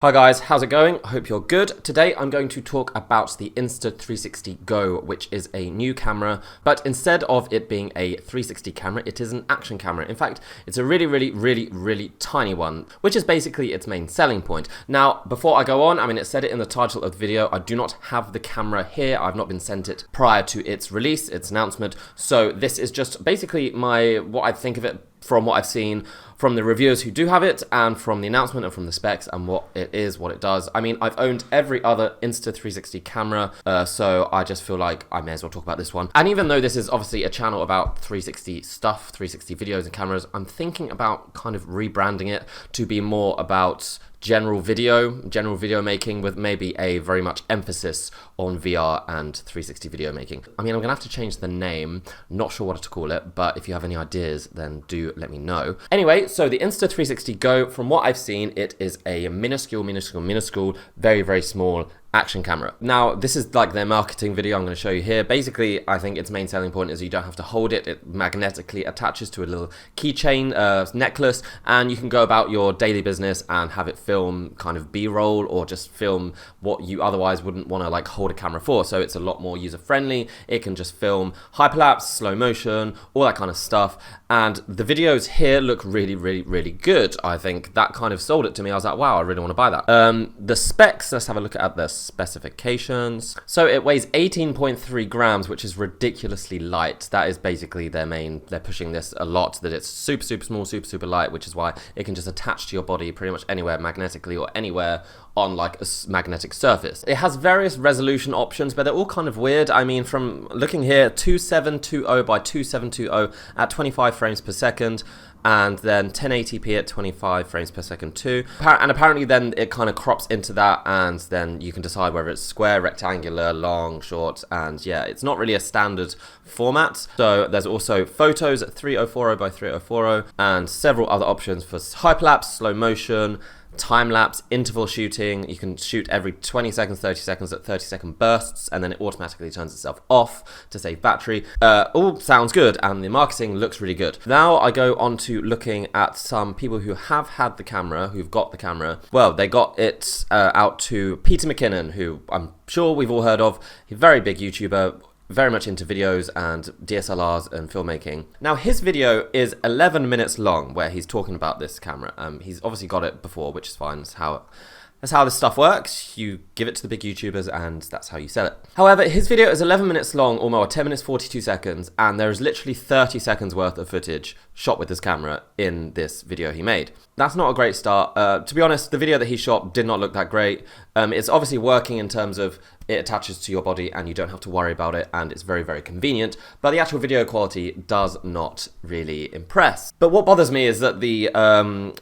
Hi guys, how's it going? I hope you're good. Today I'm going to talk about the Insta360 Go, which is a new camera, but instead of it being a 360 camera, it is an action camera. In fact, it's a really tiny one, which is basically its main selling point. Now, before I go on, it said it in the title of the video, I do not have the camera here. I've not been sent it prior to its release, its announcement. So this is just basically what I think of it from what I've seen from the reviewers who do have it, and from the announcement and from the specs and what it is, what it does. I've owned every other Insta360 camera, so I just feel like I may as well talk about this one. And even though this is obviously a channel about 360 stuff, 360 videos and cameras, I'm thinking about kind of rebranding it to be more about general video making, with maybe a very much emphasis on VR and 360 video making. I'm gonna have to change the name, not sure what to call it, but if you have any ideas, then do let me know. Anyway, so the Insta360 Go, from what I've seen, it is a minuscule, very small action camera. Now, this is like their marketing video I'm going to show you here. Basically, I think its main selling point is you don't have to hold it. It magnetically attaches to a little keychain necklace, and you can go about your daily business and have it film kind of B-roll, or just film what you otherwise wouldn't want to like hold a camera for. So it's a lot more user-friendly. It can just film hyperlapse, slow motion, all that kind of stuff. And the videos here look really good. I think that kind of sold it to me. I was like, wow, I really want to buy that. The specs, let's have a look at this. Specifications. So it weighs 18.3 grams, which is ridiculously light. That is basically they're pushing this a lot, that it's super small, super light, which is why it can just attach to your body pretty much anywhere magnetically, or anywhere on like a magnetic surface. It has various resolution options, but they're all kind of weird. From looking here, 2720 by 2720 at 25 frames per second, and then 1080p at 25 frames per second too. And apparently then it kind of crops into that, and then you can decide whether it's square, rectangular, long, short, and yeah, it's not really a standard format. So there's also photos at 3040 by 3040, and several other options for hyperlapse, slow motion, time-lapse, interval shooting. You can shoot every 20 seconds, 30 seconds at 30-second bursts, and then it automatically turns itself off to save battery. All sounds good, and the marketing looks really good. Now I go on to looking at some people who have had the camera, who've got the camera. Well, they got it out to Peter McKinnon, who I'm sure we've all heard of. He's a very big YouTuber, very much into videos and DSLRs and filmmaking. Now, his video is 11 minutes long, where he's talking about this camera. He's obviously got it before, which is fine. That's how this stuff works. You give it to the big YouTubers, and that's how you sell it. However, his video is 11 minutes long, or more, 10 minutes 42 seconds, and there is literally 30 seconds worth of footage shot with this camera in this video he made. That's not a great start. To be honest, the video that he shot did not look that great. It's obviously working in terms of it attaches to your body and you don't have to worry about it, and it's very convenient, but the actual video quality does not really impress. But what bothers me is that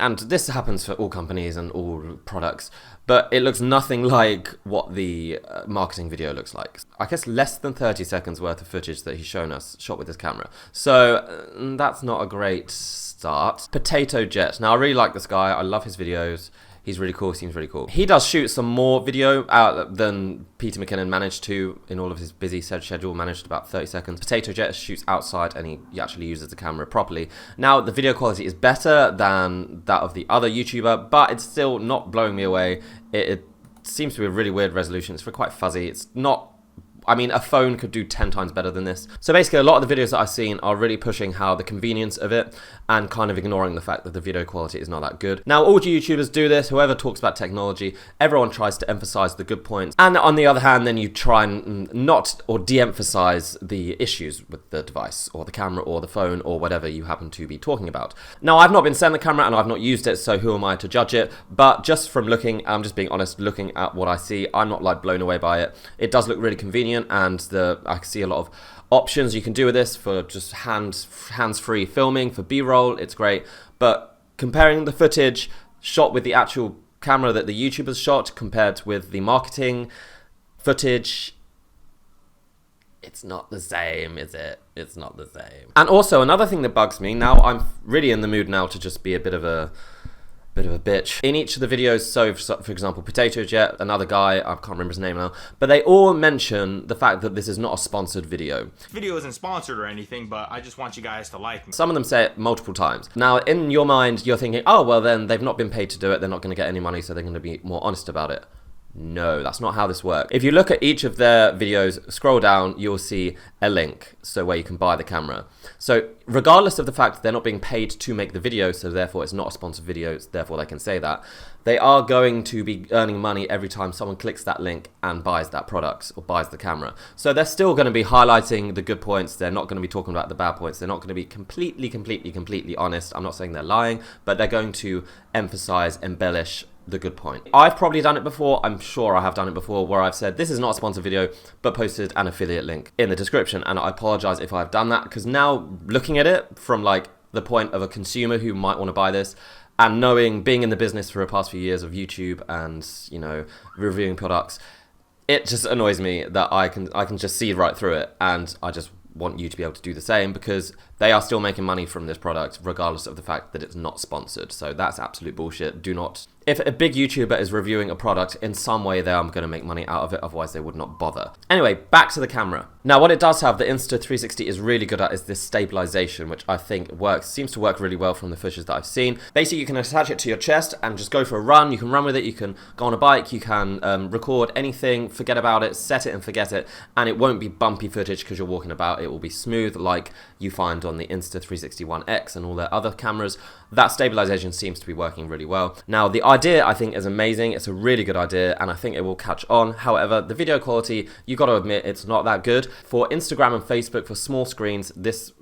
and this happens for all companies and all products, but it looks nothing like what the marketing video looks like. I guess less than 30 seconds worth of footage that he's shown us shot with this camera. So that's not a great start. Potato Jet. Now, I really like this guy. I love his videos. He's really cool, seems really cool. He does shoot some more video than Peter McKinnon managed to in all of his busy schedule, managed about 30 seconds. Potato Jet shoots outside, and he actually uses the camera properly. Now, the video quality is better than that of the other YouTuber, but it's still not blowing me away. It seems to be a really weird resolution. It's quite fuzzy. It's not... a phone could do 10 times better than this. So basically, a lot of the videos that I've seen are really pushing the convenience of it, and kind of ignoring the fact that the video quality is not that good. Now, all YouTubers do this. Whoever talks about technology, everyone tries to emphasize the good points. And on the other hand, then you try and not or de-emphasize the issues with the device, or the camera, or the phone, or whatever you happen to be talking about. Now, I've not been sent the camera, and I've not used it, so who am I to judge it? But just from looking, I'm just being honest, looking at what I see, I'm not like blown away by it. It does look really convenient, and I see a lot of options you can do with this for just hands-free filming, for B-roll. It's great, but comparing the footage shot with the actual camera that the YouTubers shot compared with the marketing footage, it's not the same, is it? It's not the same. And also, another thing that bugs me, now I'm really in the mood now to just be a bit of a bit of a bitch. In each of the videos, so for example, Potato Jet, another guy, I can't remember his name now, but they all mention the fact that this is not a sponsored video. This video isn't sponsored or anything, but I just want you guys to like me. Some of them say it multiple times. Now, in your mind, you're thinking, oh, well then, they've not been paid to do it, they're not going to get any money, so they're going to be more honest about it. No, that's not how this works. If you look at each of their videos, scroll down, you'll see a link, so where you can buy the camera. So regardless of the fact that they're not being paid to make the video, so therefore it's not a sponsored video, therefore they can say that, they are going to be earning money every time someone clicks that link and buys that product or buys the camera. So they're still going to be highlighting the good points. They're not going to be talking about the bad points. They're not going to be completely honest. I'm not saying they're lying, but they're going to emphasize, embellish the good point. I've probably done it before, I'm sure I have done it before, where I've said this is not a sponsored video, but posted an affiliate link in the description, and I apologize if I've done that, because now looking at it from like the point of a consumer who might want to buy this, and knowing, being in the business for the past few years of YouTube and, you know, reviewing products, it just annoys me that I can just see right through it, and I just want you to be able to do the same, because they are still making money from this product regardless of the fact that it's not sponsored. So that's absolute bullshit. Do not, if a big YouTuber is reviewing a product, in some way they are going to make money out of it, otherwise they would not bother. Anyway, back to the camera. Now what it does have, the Insta360 is really good at, is this stabilization, which I think seems to work really well from the footage that I've seen. Basically you can attach it to your chest and just go for a run. You can run with it, you can go on a bike, you can record anything, forget about it, set it and forget it, and it won't be bumpy footage because you're walking about. It will be smooth like you find on the Insta360 One X and all their other cameras. That stabilization seems to be working really well. Now the idea I think is amazing. It's a really good idea and I think it will catch on. However, the video quality, you got to admit, it's not that good. For Instagram and Facebook, for small screens, this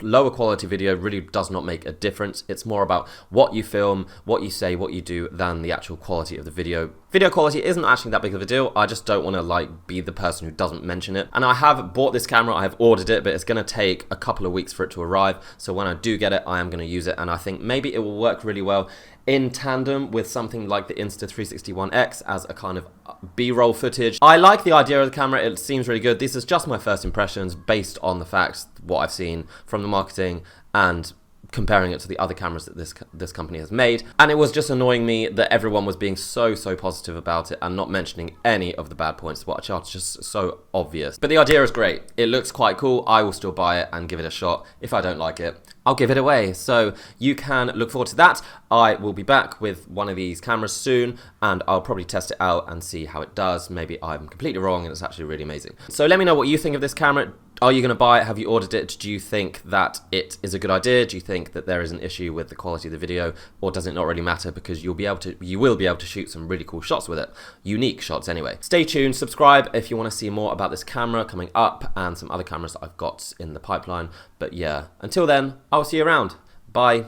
lower quality video really does not make a difference. It's more about what you film, what you say, what you do, than the actual quality of the video. Video quality isn't actually that big of a deal. I just don't want to like be the person who doesn't mention it. And I have bought this camera, I have ordered it, but it's going to take a couple of weeks for it to arrive. So when I do get it, I am going to use it, and I think maybe it will work really well in tandem with something like the Insta360 One X as a kind of B-roll footage. I like the idea of the camera, it seems really good. This is just my first impressions based on the facts, what I've seen from the marketing and comparing it to the other cameras that this company has made. And it was just annoying me that everyone was being so positive about it and not mentioning any of the bad points, which are just so obvious. But the idea is great. It looks quite cool. I will still buy it and give it a shot. If I don't like it, I'll give it away. So you can look forward to that. I will be back with one of these cameras soon, and I'll probably test it out and see how it does. Maybe I'm completely wrong and it's actually really amazing. So let me know what you think of this camera. Are you going to buy it? Have you ordered it? Do you think that it is a good idea? Do you think that there is an issue with the quality of the video, or does it not really matter because you will be able to shoot some really cool shots with it, unique shots anyway. Stay tuned, subscribe if you want to see more about this camera coming up and some other cameras that I've got in the pipeline. But yeah, until then, I'll see you around. Bye.